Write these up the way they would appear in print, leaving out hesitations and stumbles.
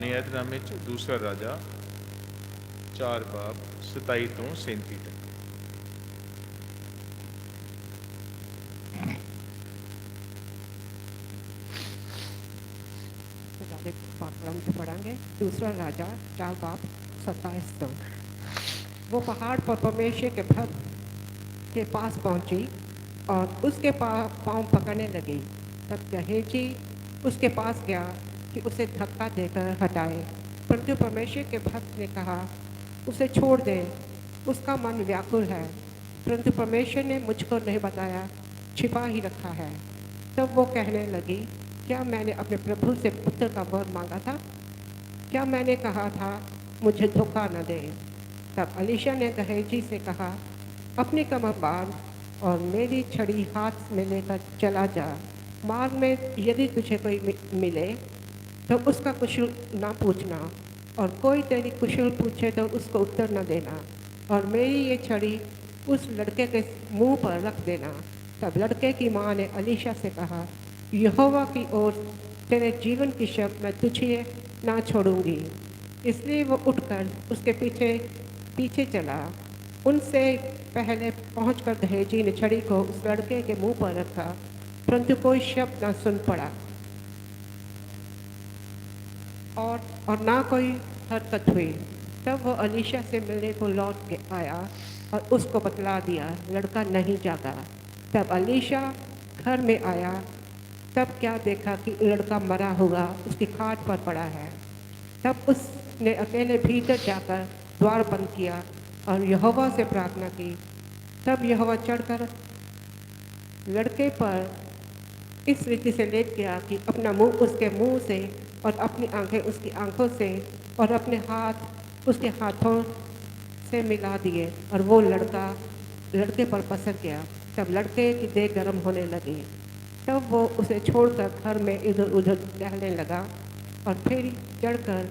नियतनामे च दूसरा राजा 4 बाब 27 ਤੋਂ 37 तक। पढ़ेंगे दूसरा राजा 4 बाब 27 तक। वो पहाड़ पर परमेश्वर के भक्त के पास पहुंची और उसके पाँव पकड़ने लगी। तब गहेजी उसके पास गया कि उसे धक्का देकर हटाए, परंतु परमेश्वर के भक्त ने कहा, उसे छोड़ दे, उसका मन व्याकुल है, परंतु परमेश्वर ने मुझको नहीं बताया, छिपा ही रखा है। तब वो कहने लगी, क्या मैंने अपने प्रभु से पुत्र का वर मांगा था? क्या मैंने कहा था मुझे धोखा न दे? तब अलीशा ने गहेजी से कहा, अपनी कमर बांध और मेरी छड़ी हाथ में लेकर चला जा। मार्ग में यदि तुझे कोई मिले तो उसका कुशल ना पूछना, और कोई तेरी कुशल पूछे तो उसको उत्तर न देना, और मेरी ये छड़ी उस लड़के के मुंह पर रख देना। तब लड़के की माँ ने अलीशा से कहा, यहोवा की ओर तेरे जीवन की शर्त मैं तुझे ना छोड़ूंगी। इसलिए वो उठकर उसके पीछे पीछे चला। उनसे पहले पहुंचकर गहेजी ने छड़ी को उस लड़के के मुंह पर रखा, परंतु कोई शब्द न सुन पड़ा और ना कोई हरकत हुई। तब वो अलीशा से मिलने को लौट के आया और उसको बतला दिया, लड़का नहीं जागा। तब अलीशा घर में आया, तब क्या देखा कि लड़का मरा हुआ उसकी खाट पर पड़ा है। तब उसने अकेले भीतर जाकर द्वार बंद किया और यहोवा से प्रार्थना की। तब यहोवा चढ़कर लड़के पर इस रीति से लेट गया कि अपना मुंह उसके मुंह से और अपनी आंखें उसकी आंखों से और अपने हाथ उसके हाथों से मिला दिए, और वो लड़के पर पसर गया। तब लड़के की देह गर्म होने लगी। तब वो उसे छोड़कर घर में इधर उधर टहलने लगा और फिर चढ़कर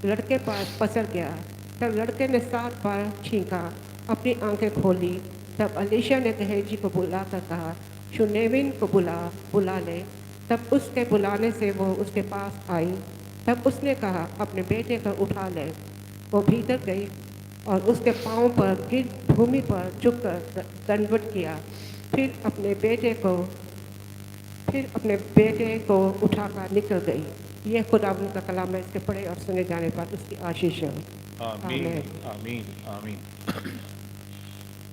लड़के पर पसर गया। तब लड़के ने 7 बार छींका, अपनी आंखें खोली। तब अलीशा ने गहेजी को बुलाकर कहा, शुनेमिन को बुला ले। तब उसके बुलाने से वो उसके पास आई। तब उसने कहा, अपने बेटे को उठा ले। वो भीतर गई और उसके पाँव पर गिर भूमि पर झुककर दंडवत किया। फिर अपने बेटे को उठाकर निकल गई। ये खुदावंद का कलाम है, इसके पढ़े और सुने जाने पर उसकी आशीष हो। आमीन आमीन आमीन।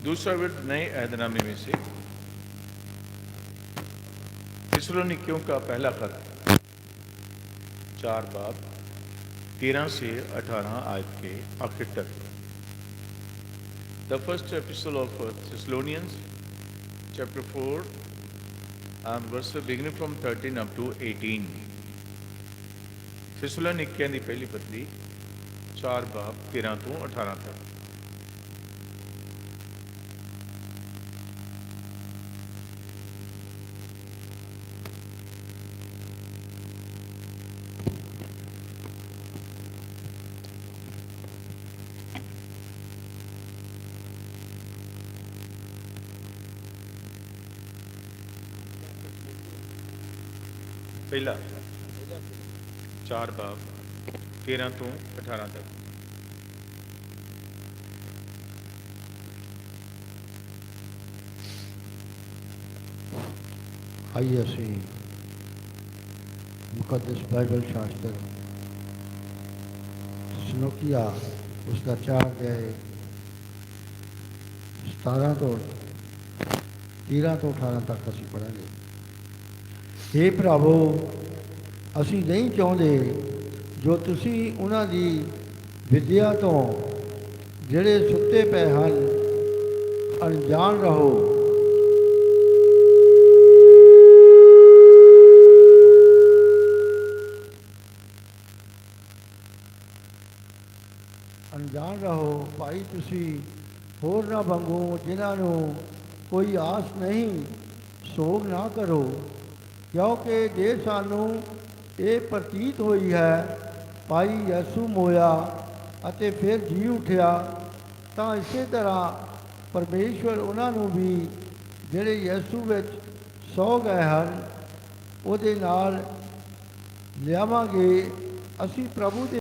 दूसरा वर्ड नए अहदनामे में से थिस्सलुनीकियों का पहला खत 4 बाब 13 से 18 आयत के आखिर तक। The first epistle of Thessalonians chapter 4 and verse beginning from 13 up to 18। थिस्सलुनीकियों की पहली पत्री 4 बाब 13 ਤੋਂ 18 तक। पहला 4 बाब 13 ਤੋਂ 18 तक। आइए असी मुकद्दस बाइबल शास्त्र थिस्सलुनीकिया उसका 4 गए 17 ਤੋਂ 13 ਤੋਂ 18 तक असी पढ़ांगे। हे भरावो, ਅਸੀਂ नहीं ਚਾਹੁੰਦੇ ਜੋ ਤੁਸੀਂ ਉਹਨਾਂ ਦੀ ਵਿਦਿਆ ਤੋਂ ਜਿਹੜੇ ਸੁੱਤੇ ਪਏ ਹਨ ਅਣਜਾਣ ਰਹੋ। ਅਣਜਾਣ ਰਹੋ ਭਾਈ, ਤੁਸੀਂ ਹੋਰਨਾਂ ਵਾਂਗੂ ਜਿਨ੍ਹਾਂ ਨੂੰ ਕੋਈ ਆਸ ਨਹੀਂ ਸੋਗ ਨਾ ਕਰੋ, ਕਿਉਂਕਿ ਜੇ ਸਾਨੂੰ ਇਹ ਪ੍ਰਤੀਤ ਹੋਈ ਹੈ ਭਾਈ ਯਿਸੂ ਮੋਇਆ ਅਤੇ ਫਿਰ ਜੀ ਉੱਠਿਆ, ਤਾਂ ਇਸੇ ਤਰ੍ਹਾਂ ਪਰਮੇਸ਼ਵਰ ਉਹਨਾਂ ਨੂੰ ਵੀ ਜਿਹੜੇ ਯਿਸੂ ਵਿੱਚ ਸੌ ਗਏ ਹਨ ਉਹਦੇ ਨਾਲ ਲਿਆਵਾਂਗੇ ਅਸੀਂ ਪ੍ਰਭੂ ਦੇ